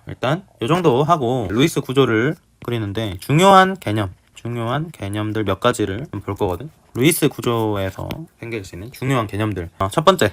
일단 요 정도 하고 루이스 구조를 그리는데 중요한 개념들 몇 가지를 좀 볼 거거든. 루이스 구조에서 생길 수 있는 중요한 개념들. 첫 번째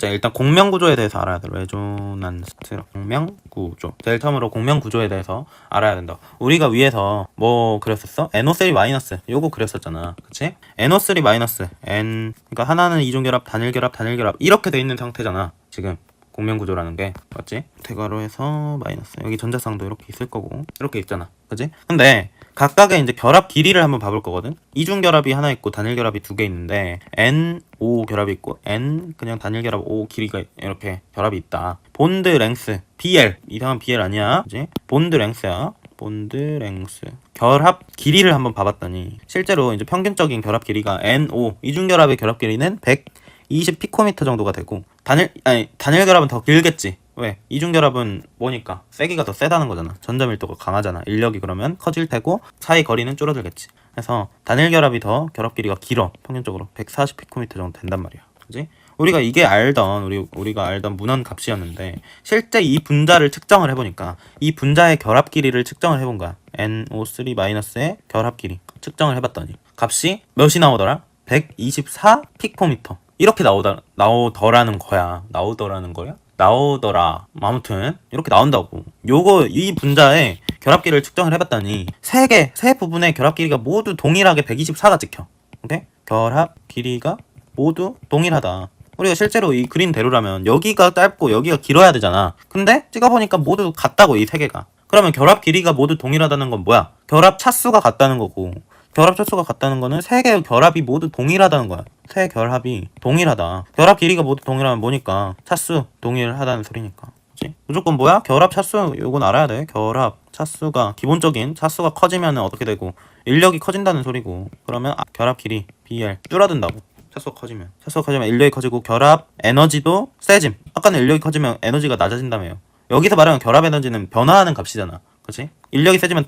일단 공명 구조에 대해서 알아야 돼. 레조난스 공명 구조. 제일 처음으로 공명 구조에 대해서 알아야 된다. 우리가 위에서 뭐 그렸었어? NO3 마이너스 요거 그렸었잖아. 그치? NO3 마이너스 N, 그러니까 하나는 이중결합, 단일결합 이렇게 돼 있는 상태잖아. 지금 공명 구조라는 게 맞지? 대괄호 해서 마이너스, 여기 전자쌍도 이렇게 있을 거고 이렇게 있잖아. 그치? 근데 각각의 이제 결합 길이를 한번 봐볼 거거든. 이중 결합이 하나 있고 단일 결합이 두 개 있는데 NO 결합이 있고 N 그냥 단일 결합 O 길이가 이렇게 결합이 있다. 본드 랭스 BL, 이상한 BL 아니야. 그치? 본드 랭스야. 본드 랭스 결합 길이를 한번 봐봤더니 실제로 이제 평균적인 결합 길이가 NO 이중 결합의 결합 길이는 120 피코미터 정도가 되고 단일 결합은 더 길겠지. 왜? 이중결합은 뭐니까? 세기가 더 세다는 거잖아. 전자 밀도가 강하잖아. 인력이 그러면 커질 테고 사이 거리는 줄어들겠지. 그래서 단일결합이 더 결합 길이가 길어. 평균적으로 140 피코미터 정도 된단 말이야. 그지? 우리가 이게 우리가 알던 문헌 값이었는데 실제 이 분자를 측정을 해보니까 이 분자의 결합 길이를 측정을 해본 거야. NO3-의 결합 길이 측정을 해봤더니 값이 몇이 나오더라? 124 피코미터. 이렇게 나오더라는 거야. 나오더라. 아무튼 이렇게 나온다고. 이 분자의 결합 길이를 측정을 해봤더니 세 부분의 결합 길이가 모두 동일하게 124가 찍혀. 오케이? 결합 길이가 모두 동일하다. 우리가 실제로 이 그린 대로라면 여기가 짧고 여기가 길어야 되잖아. 근데 찍어보니까 모두 같다고, 이 세 개가. 그러면 결합 길이가 모두 동일하다는 건 뭐야? 결합 차수가 같다는 거고, 결합 차수가 같다는 거는 세 개의 결합이 모두 동일하다는 거야. 세 결합이 동일하다. 결합 길이가 모두 동일하면 뭐니까? 차수 동일하다는 소리니까. 그치? 무조건 뭐야? 결합 차수, 요건 알아야 돼. 결합 차수가, 기본적인 차수가 커지면 어떻게 되고 인력이 커진다는 소리고, 그러면 결합 길이 BL 줄어든다고. 차수가 커지면 인력이 커지고 결합 에너지도 세짐. 아까는 인력이 커지면 에너지가 낮아진다며요. 여기서 말하는 결합 에너지는 변화하는 값이잖아. 그치? 인력이 세지면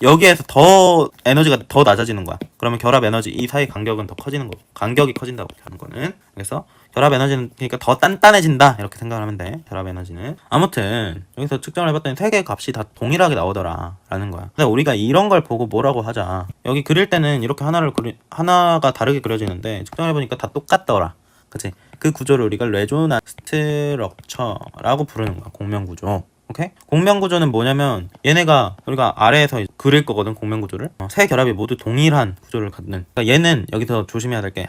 여기에서 더 에너지가 더 낮아지는 거야. 그러면 결합 에너지, 이 사이 간격은 더 커지는 거고, 간격이 커진다고 하는 거는. 그래서 결합 에너지는 그러니까 더 단단해진다, 이렇게 생각을 하면 돼. 결합 에너지는. 아무튼 여기서 측정을 해봤더니 세 개의 값이 다 동일하게 나오더라 라는 거야. 근데 우리가 이런 걸 보고 뭐라고 하자. 여기 그릴 때는 이렇게 하나가 다르게 그려지는데 측정을 해보니까 다 똑같더라. 그치? 그 구조를 우리가 레조난스 스트럭처라고 부르는 거야. 공명 구조. 오케이? 공명 구조는 뭐냐면 얘네가 우리가 아래에서 그릴 거거든. 공명 구조를. 세 결합이 모두 동일한 구조를 갖는. 그러니까 얘는 여기서 조심해야 될 게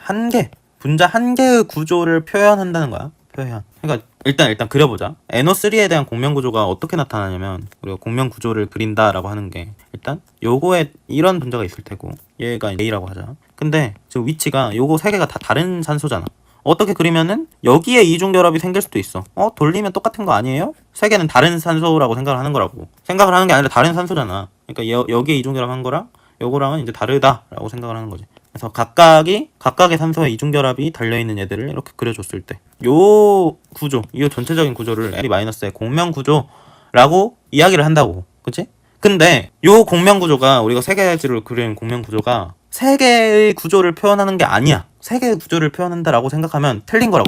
분자 한 개의 구조를 표현한다는 거야. 그러니까 일단 그려보자. NO3에 대한 공명 구조가 어떻게 나타나냐면, 우리가 공명 구조를 그린다라고 하는 게 일단 요거에 이런 분자가 있을 테고 얘가 A라고 하자. 근데 지금 위치가 요거 세 개가 다 다른 산소잖아. 어떻게 그리면은 여기에 이중결합이 생길 수도 있어. 돌리면 똑같은 거 아니에요? 세 개는 다른 산소라고 생각을 하는 거라고. 생각을 하는 게 아니라 다른 산소잖아. 그러니까 여기에 이중결합한 거랑 요거랑은 이제 다르다라고 생각을 하는 거지. 그래서 각각의 산소에 이중결합이 달려있는 얘들을 이렇게 그려줬을 때 요 구조, 이 전체적인 구조를 L-의 공명 구조라고 이야기를 한다고. 그치? 근데 요 공명 구조가, 우리가 세 개를 그린 공명 구조가 세 개의 구조를 표현하는 게 아니야. 세 개의 구조를 표현한다라고 생각하면 틀린 거.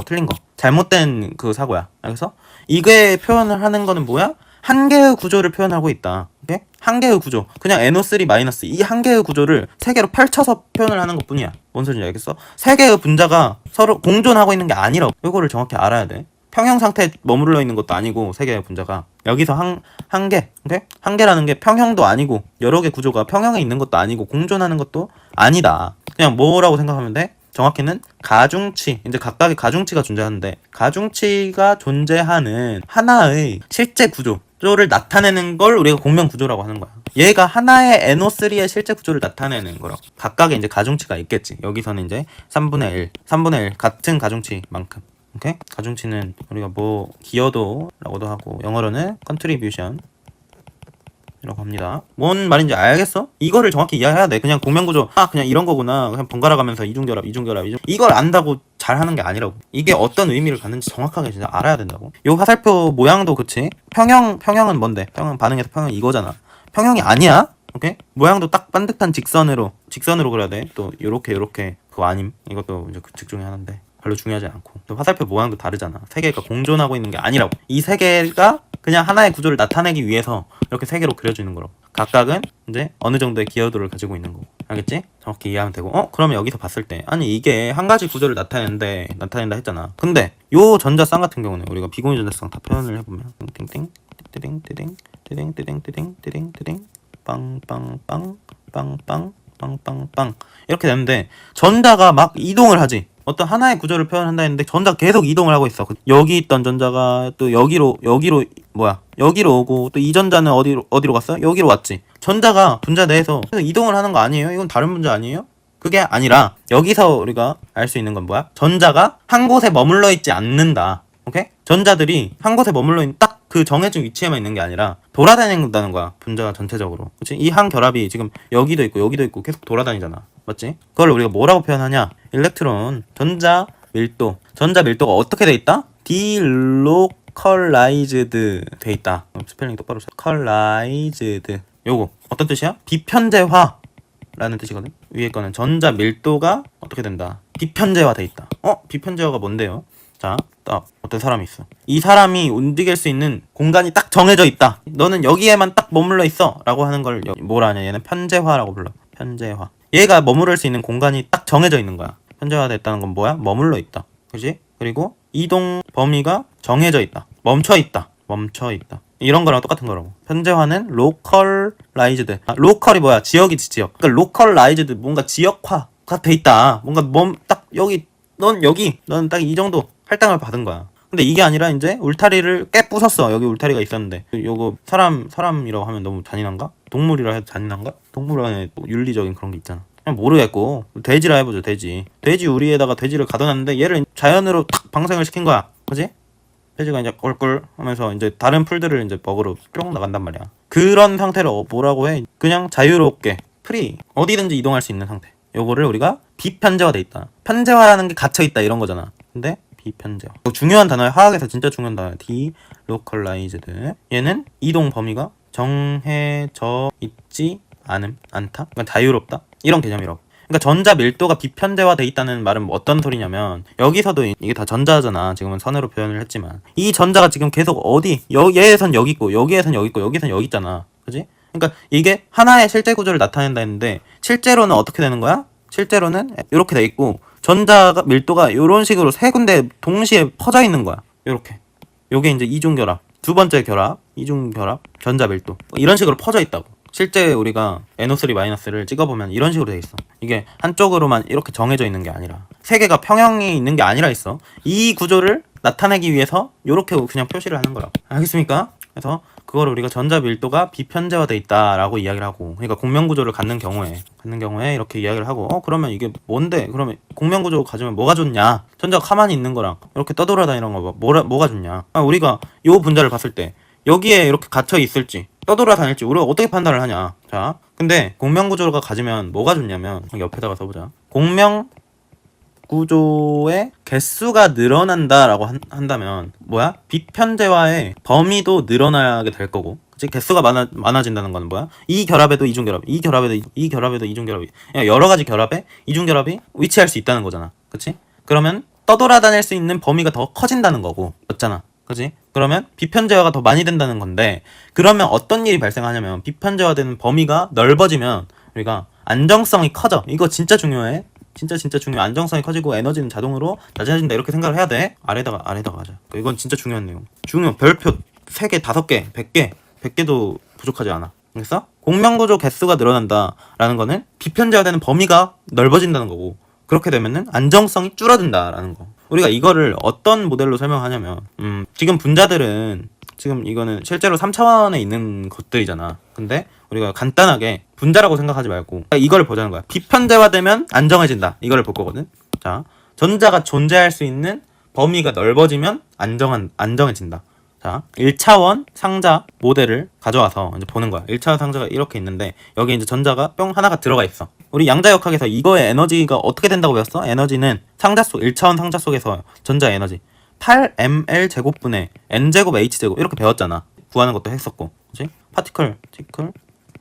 잘못된 그 사고야. 그래서 이게 표현을 하는 거는 뭐야? 한 개의 구조를 표현하고 있다. 오케이? 한 개의 구조. 그냥 NO3- 이 한 개의 구조를 세 개로 펼쳐서 표현을 하는 것 뿐이야. 뭔 소리인지 알겠어? 세 개의 분자가 서로 공존하고 있는 게 아니라고. 이거를 정확히 알아야 돼. 평형 상태에 머물러 있는 것도 아니고, 세 개의 분자가 여기서 한 개, 오케이? 한 개라는 게 평형도 아니고, 여러 개 구조가 평형에 있는 것도 아니고, 공존하는 것도 아니다. 그냥 뭐라고 생각하면 돼? 정확히는 가중치, 이제 각각의 가중치가 존재하는데, 가중치가 존재하는 하나의 실제 구조를 나타내는 걸 우리가 공명 구조라고 하는 거야. 얘가 하나의 NO3의 실제 구조를 나타내는 거라고. 각각의 이제 가중치가 있겠지. 여기서는 이제 3분의 1 같은 가중치만큼. 오케이? 가중치는 우리가 뭐 기여도라고도 하고, 영어로는 contribution 이라고 합니다. 뭔 말인지 알겠어? 이거를 정확히 이해해야 돼. 그냥 공명구조, 그냥 이런 거구나, 그냥 번갈아 가면서 이중결합 이걸 안다고 잘하는 게 아니라고. 이게 어떤 의미를 갖는지 정확하게 진짜 알아야 된다고. 요 화살표 모양도 그치? 평형은 뭔데? 반응에서 평형 이거잖아. 평형이 아니야? 오케이? 모양도 딱 반듯한 직선으로 그려야 돼. 또 요렇게 그거 아님. 이것도 이제 규칙 중에 하나인데, 별로 중요하지 않고 화살표 모양도 다르잖아. 세 개가 공존하고 있는 게 아니라고. 이 세 개가 그냥 하나의 구조를 나타내기 위해서 이렇게 세 개로 그려주는 거라고. 각각은 이제 어느 정도의 기여도를 가지고 있는 거고. 알겠지? 정확히 이해하면 되고. 그러면 여기서 봤을 때 아니 이게 한 가지 구조를 나타낸다 했잖아. 근데 요 전자쌍 같은 경우는 우리가 비공유 전자쌍 다 표현을 해보면 띵띵 띠딩 띠딩 띠딩 띠딩 띠딩 띠딩 띠딩 빵빵빵 빵빵 빵빵빵 이렇게 되는데 전자가 막 이동을 하지. 어떤 하나의 구조를 표현한다 했는데 전자가 계속 이동을 하고 있어. 여기 있던 전자가 또 여기로 오고 또 이 전자는 어디로 갔어? 여기로 왔지. 전자가 분자 내에서 이동을 하는 거 아니에요? 이건 다른 분자 아니에요? 그게 아니라 여기서 우리가 알 수 있는 건 뭐야? 전자가 한 곳에 머물러 있지 않는다. 오케이? 전자들이 한 곳에 머물러 있는 딱 그 정해진 위치에만 있는 게 아니라 돌아다닌다는 거야. 분자가 전체적으로. 그치? 이 한 결합이 지금 여기도 있고 계속 돌아다니잖아. 맞지? 그걸 우리가 뭐라고 표현하냐? 일렉트론 전자 밀도. 전자 밀도가 어떻게 돼 있다? 디로컬라이즈드 돼 있다. 스펠링 똑바로 써. 컬라이즈드. 요거 어떤 뜻이야? 비편제화 라는 뜻이거든. 위에 거는 전자 밀도가 어떻게 된다? 비편제화 돼 있다. 비편제화가 뭔데요? 자, 딱 어떤 사람이 있어. 이 사람이 움직일 수 있는 공간이 딱 정해져 있다. 너는 여기에만 딱 머물러 있어 라고 하는 걸 뭐라 하냐? 얘는 편제화라고 불러. 편제화. 얘가 머무를 수 있는 공간이 딱 정해져 있는 거야. 편제화 됐다는 건 뭐야? 머물러 있다. 그지? 그리고 이동 범위가 정해져 있다. 멈춰 있다. 이런 거랑 똑같은 거라고. 편제화는 로컬라이즈드. 로컬이 뭐야? 지역이지, 지역. 그러니까 로컬라이즈드, 뭔가 지역화가 돼 있다. 뭔가 딱 여기, 너는 딱 이 정도 할당을 받은 거야. 근데 이게 아니라 이제 울타리를 깨 부쉈어. 여기 울타리가 있었는데. 요거 사람이라고 하면 너무 잔인한가? 동물이라 해도 잔인한가? 동물 안에 뭐 윤리적인 그런 게 있잖아. 그냥 모르겠고. 돼지라 해보죠, 돼지. 돼지 우리에다가 돼지를 가둬놨는데 얘를 자연으로 탁 방생을 시킨 거야. 그지? 돼지가 이제 꿀꿀 하면서 이제 다른 풀들을 이제 먹으러 뿅 나간단 말이야. 그런 상태를 뭐라고 해? 그냥 자유롭게 프리 어디든지 이동할 수 있는 상태. 요거를 우리가 비편제화돼 있다. 편제화라는 게 갇혀 있다 이런 거잖아. 근데 비편제화. 중요한 단어야. 화학에서 진짜 중요한 단어야. 디로컬라이즈드. 얘는 이동 범위가 정해져 있지 않다. 그러니까 자유롭다. 이런 개념이라고. 그러니까 전자 밀도가 비편제화돼 있다는 말은 어떤 소리냐면 여기서도 이게 다 전자잖아. 지금은 선으로 표현을 했지만 이 전자가 지금 계속 얘에선 여기 있고 여기에선 여기 있고 여기선 여기 있잖아. 그지? 그러니까 이게 하나의 실제 구조를 나타낸다 했는데 실제로는 어떻게 되는 거야? 실제로는 이렇게 돼 있고 전자가 밀도가 이런 식으로 세 군데 동시에 퍼져 있는 거야. 이렇게. 요게 이제 이중결합. 두 번째 결합, 이중결합, 전자 밀도. 이런 식으로 퍼져 있다고. 실제 우리가 NO3-를 찍어보면 이런 식으로 돼 있어. 이게 한쪽으로만 이렇게 정해져 있는 게 아니라 세 개가 평형이 있는 게 아니라 있어. 이 구조를 나타내기 위해서 이렇게 그냥 표시를 하는 거라고. 알겠습니까? 그래서 그걸 우리가 전자 밀도가 비편제화돼 있다라고 이야기를 하고, 그러니까 공명 구조를 갖는 경우에 이렇게 이야기를 하고, 그러면 이게 뭔데? 그러면 공명 구조 가지면 뭐가 좋냐? 전자가 가만히 있는 거랑 이렇게 떠돌아다니는 거 뭐가 좋냐? 우리가 요 분자를 봤을 때 여기에 이렇게 갇혀 있을지 떠돌아다닐지 우리가 어떻게 판단을 하냐? 자, 근데 공명 구조가 가지면 뭐가 좋냐면 옆에다가 써보자. 공명 구조의 개수가 늘어난다라고 한다면 뭐야? 비편제화의 범위도 늘어나게 될 거고, 그치? 개수가 많아진다는 건 뭐야? 이 결합에도 이중결합, 이 결합에도 이중결합이, 여러 가지 결합에 이중결합이 위치할 수 있다는 거잖아. 그치? 그러면 떠돌아다닐 수 있는 범위가 더 커진다는 거고, 맞잖아. 그치? 그러면 비편제화가 더 많이 된다는 건데, 그러면 어떤 일이 발생하냐면 비편제화되는 범위가 넓어지면 우리가 안정성이 커져. 이거 진짜 중요해. 진짜 중요해. 안정성이 커지고 에너지는 자동으로 낮아진다 이렇게 생각을 해야 돼. 아래다가 하자. 이건 진짜 중요한 내용. 별표 3개, 5개, 100개도 부족하지 않아. 그래서 공명구조 개수가 늘어난다라는 거는 비편제화되는 범위가 넓어진다는 거고, 그렇게 되면은 안정성이 줄어든다라는 거. 우리가 이거를 어떤 모델로 설명하냐면 지금 분자들은 지금 이거는 실제로 3차원에 있는 것들이잖아. 근데 우리가 간단하게 분자라고 생각하지 말고 이걸 보자는 거야. 비편제화되면 안정해진다. 이걸 볼 거거든. 자, 전자가 존재할 수 있는 범위가 넓어지면 안정해진다. 자, 1차원 상자 모델을 가져와서 이제 보는 거야. 1차원 상자가 이렇게 있는데 여기 이제 전자가 뿅 하나가 들어가 있어. 우리 양자역학에서 이거의 에너지가 어떻게 된다고 배웠어? 에너지는 1차원 상자 속에서 전자 에너지 8ml 제곱분의 n제곱 h제곱 이렇게 배웠잖아. 구하는 것도 했었고, 그치? 파티클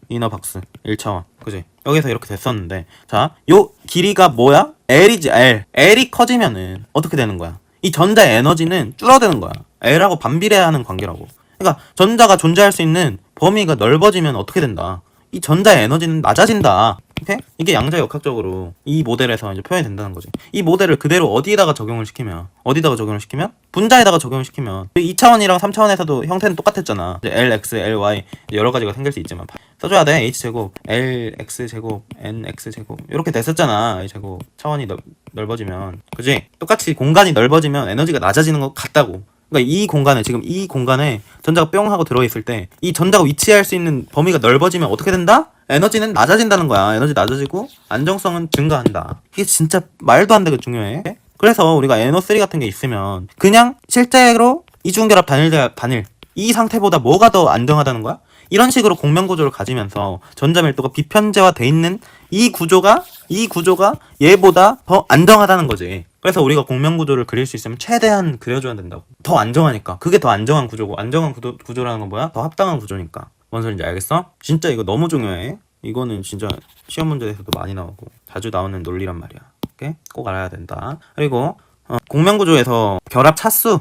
이너 박스 1차원. 그지? 여기서 이렇게 됐었는데, 자, 요 길이가 뭐야? L이지, L. L이 커지면은 어떻게 되는 거야? 이 전자의 에너지는 줄어드는 거야. L하고 반비례하는 관계라고. 그러니까 전자가 존재할 수 있는 범위가 넓어지면 어떻게 된다? 이 전자의 에너지는 낮아진다. 오케이? 이게 양자역학적으로 이 모델에서 이제 표현이 된다는 거지. 이 모델을 그대로 어디에다가 적용을 시키면 분자에다가 적용을 시키면 2차원이랑 3차원에서도 형태는 똑같았잖아. 이제 LX, LY 여러 가지가 생길 수 있지만 써줘야 돼. H제곱, LX제곱, NX제곱 이렇게 됐었잖아. 이 제곱 차원이 넓어지면, 그지? 똑같이 공간이 넓어지면 에너지가 낮아지는 것 같다고. 그러니까 이 공간에, 지금 이 공간에 전자가 뿅 하고 들어있을 때 이 전자가 위치할 수 있는 범위가 넓어지면 어떻게 된다? 에너지는 낮아진다는 거야. 에너지 낮아지고 안정성은 증가한다. 이게 진짜 말도 안 되게 중요해. 그래서 우리가 NO3 같은 게 있으면 그냥 실제로 이중결합 단일 이 상태보다 뭐가 더 안정하다는 거야? 이런 식으로 공명 구조를 가지면서 전자 밀도가 비편제화돼 있는 이 구조가 얘보다 더 안정하다는 거지. 그래서 우리가 공명 구조를 그릴 수 있으면 최대한 그려줘야 된다고. 더 안정하니까. 그게 더 안정한 구조고, 안정한 구조라는 건 뭐야? 더 합당한 구조니까. 뭔 소린지 알겠어? 진짜 이거 너무 중요해. 이거는 진짜 시험 문제에서도 많이 나오고 자주 나오는 논리란 말이야. 오케이? 꼭 알아야 된다. 그리고 공명 구조에서 결합 차수,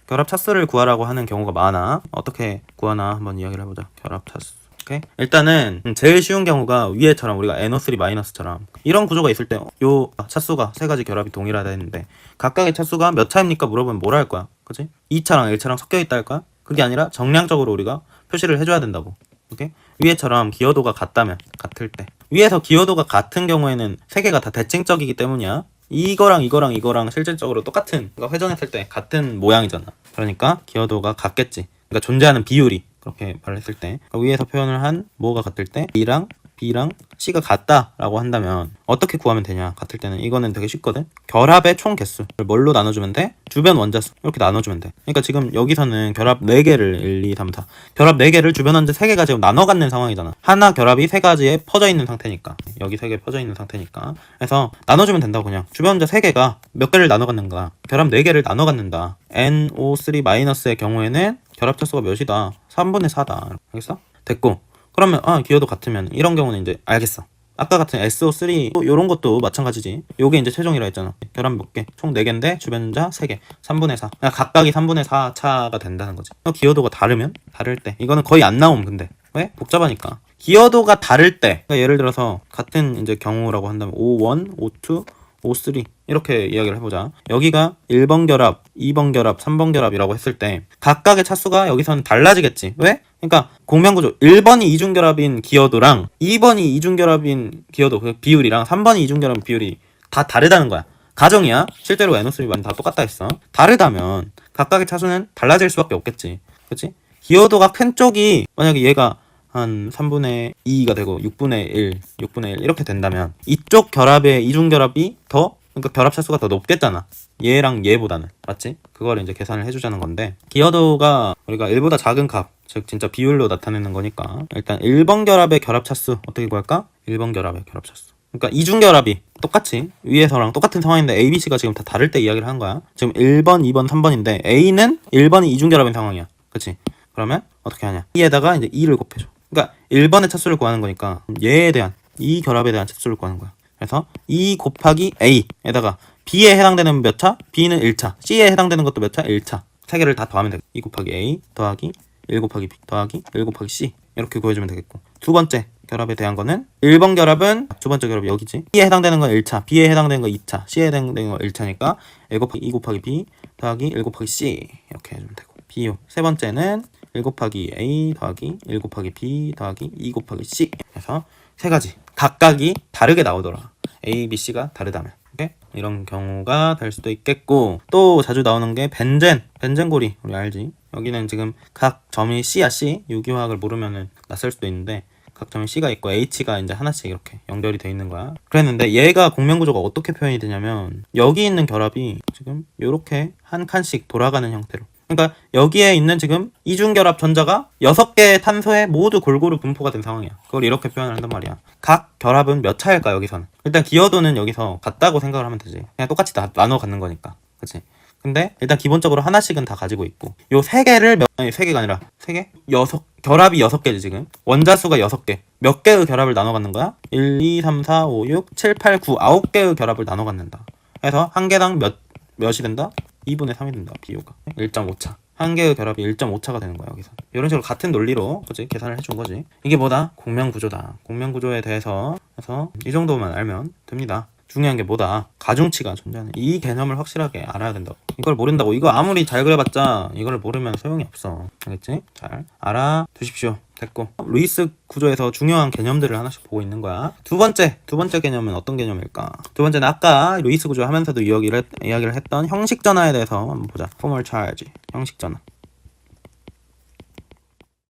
결합 차수를 구하라고 하는 경우가 많아. 어떻게 구하나 한번 이야기를 해보자. 결합 차수. 오케이? 일단은 제일 쉬운 경우가 위에처럼 우리가 NO3-처럼 이런 구조가 있을 때 요 차수가 세 가지 결합이 동일하다 했는데 각각의 차수가 몇 차입니까? 물어보면 뭐라 할 거야? 그치? 2차랑 1차랑 섞여 있다 할 거야? 그게 아니라 정량적으로 우리가 표시를 해줘야 된다고. 오케이? 위에처럼 기여도가 같을 때 위에서 기여도가 같은 경우에는 세 개가 다 대칭적이기 때문이야. 이거랑 실질적으로 똑같은, 그러니까 회전했을 때 같은 모양이잖아. 그러니까 기여도가 같겠지. 그러니까 존재하는 비율이, 그렇게 말했을 때, 그러니까 위에서 표현을 한 뭐가 같을 때 B랑 C가 같다라고 한다면 어떻게 구하면 되냐? 같을 때는 이거는 되게 쉽거든. 결합의 총 개수를 뭘로 나눠주면 돼? 주변 원자수 이렇게 나눠주면 돼. 그러니까 지금 여기서는 결합 4개를 1, 2, 3, 4 결합 4개를 주변 원자 3개가 지금 나눠 갖는 상황이잖아. 하나 결합이 3가지에 퍼져 있는 상태니까, 여기 3개 퍼져 있는 상태니까. 그래서 나눠주면 된다고. 그냥 주변 원자 3개가 몇 개를 나눠 갖는가? 결합 4개를 나눠 갖는다. NO3-의 경우에는 결합 차수가 몇이다? 3분의 4다. 알겠어? 됐고, 그러면 기여도 같으면 이런 경우는 이제 알겠어. 아까 같은 SO3 요런 것도 마찬가지지. 요게 이제 최종이라 했잖아. 결합 몇 개? 총 4개인데 주변 원자 3개. 3분의 4. 그러니까 각각이 3분의 4 차가 된다는 거지. 기여도가 다를 때 이거는 거의 안 나옴. 근데 왜? 복잡하니까. 기여도가 다를 때, 그러니까 예를 들어서 같은 이제 경우라고 한다면 O1, O2, O3 이렇게 이야기를 해보자. 여기가 1번 결합, 2번 결합, 3번 결합이라고 했을 때 각각의 차수가 여기서는 달라지겠지. 왜? 그러니까 공명구조 1번이 이중결합인 기여도랑 2번이 이중결합인 기여도 그 비율이랑 3번이 이중결합 비율이 다 다르다는 거야. 가정이야. 실제로 NO3만 다 똑같다 했어. 다르다면 각각의 차수는 달라질 수밖에 없겠지. 그치? 기여도가 큰 쪽이 만약에 얘가 한 3분의 2가 되고 6분의 1 이렇게 된다면 이쪽 결합의 이중결합이 그러니까 결합 차수가 더 높겠잖아. 얘랑 얘보다는. 맞지? 그걸 이제 계산을 해주자는 건데, 기여도가 우리가 1보다 작은 값, 즉 진짜 비율로 나타내는 거니까 일단 1번 결합의 결합 차수 어떻게 구할까? 1번 결합의 결합 차수. 그러니까 이중결합이 똑같이 위에서랑 똑같은 상황인데 A, B, C가 지금 다 다를 때 이야기를 한 거야. 지금 1번, 2번, 3번인데 A는 1번이 이중결합인 상황이야. 그치? 그러면 어떻게 하냐? E에다가 이제 2를 곱해줘. 그러니까 1번의 차수를 구하는 거니까 얘에 대한, 이 결합에 대한 차수를 구하는 거야. 그래서 2 곱하기 A에다가 B에 해당되는 몇 차? B는 1차. C에 해당되는 것도 몇 차? 1차. 세 개를 다 더하면 되겠고 2 곱하기 A 더하기 1 곱하기 B 더하기 1 곱하기 C 이렇게 구해주면 되겠고, 두 번째 결합에 대한 거는 1번 결합은 두 번째 결합이 여기지. B에 해당되는 건 1차, B에 해당되는 건 2차, C에 해당되는 건 1차니까 1 곱하기 2 곱하기 B 더하기 1 곱하기 C 이렇게 해주면 되고, 비유 세 번째는 1 곱하기 A 더하기 1 곱하기 B 더하기 2 곱하기 C. 그래서 세 가지 각각이 다르게 나오더라. A, B, C가 다르다면. 오케이? 이런 경우가 될 수도 있겠고, 또 자주 나오는 게 벤젠고리. 우리 알지? 여기는 지금 각 점이 C야. C 유기화학을 모르면은 낯설 수도 있는데 각 점이 C가 있고 H가 이제 하나씩 이렇게 연결이 돼 있는 거야. 그랬는데 얘가 공명구조가 어떻게 표현이 되냐면 여기 있는 결합이 지금 이렇게 한 칸씩 돌아가는 형태로, 그러니까 여기에 있는 지금 이중결합 전자가 6개의 탄소에 모두 골고루 분포가 된 상황이야. 그걸 이렇게 표현을 한단 말이야. 각 결합은 몇 차일까? 여기서는 일단 기여도는 여기서 같다고 생각을 하면 되지. 그냥 똑같이 다 나눠 갖는 거니까. 그치? 근데 일단 기본적으로 하나씩은 다 가지고 있고 요 세 개를 아니 세 개가 아니라 세 개? 결합이 6개지 지금. 원자수가 6개. 몇 개의 결합을 나눠 갖는 거야? 1, 2, 3, 4, 5, 6, 7, 8, 9, 9개의 결합을 나눠 갖는다. 그래서 한 개당 몇이 된다? 2분의 3이 된다. 비율가 1.5차. 한 개의 결합이 1.5차가 되는 거야 여기서. 이런 식으로 같은 논리로 그치? 계산을 해준 거지. 이게 뭐다? 공명구조다. 공명구조에 대해서 그래서 이 정도만 알면 됩니다. 중요한 게 뭐다? 가중치가 존재하는 이 개념을 확실하게 알아야 된다고. 이걸 모른다고 이거 아무리 잘 그려봤자 이걸 모르면 소용이 없어. 알겠지? 잘 알아두십시오. 됐고, 루이스 구조에서 중요한 개념들을 하나씩 보고 있는 거야. 두 번째 개념은 어떤 개념일까? 두 번째는 아까 루이스 구조 하면서도 이야기를 했던 형식 전화에 대해서 한번 보자. 포멀 차야지. 형식 전화.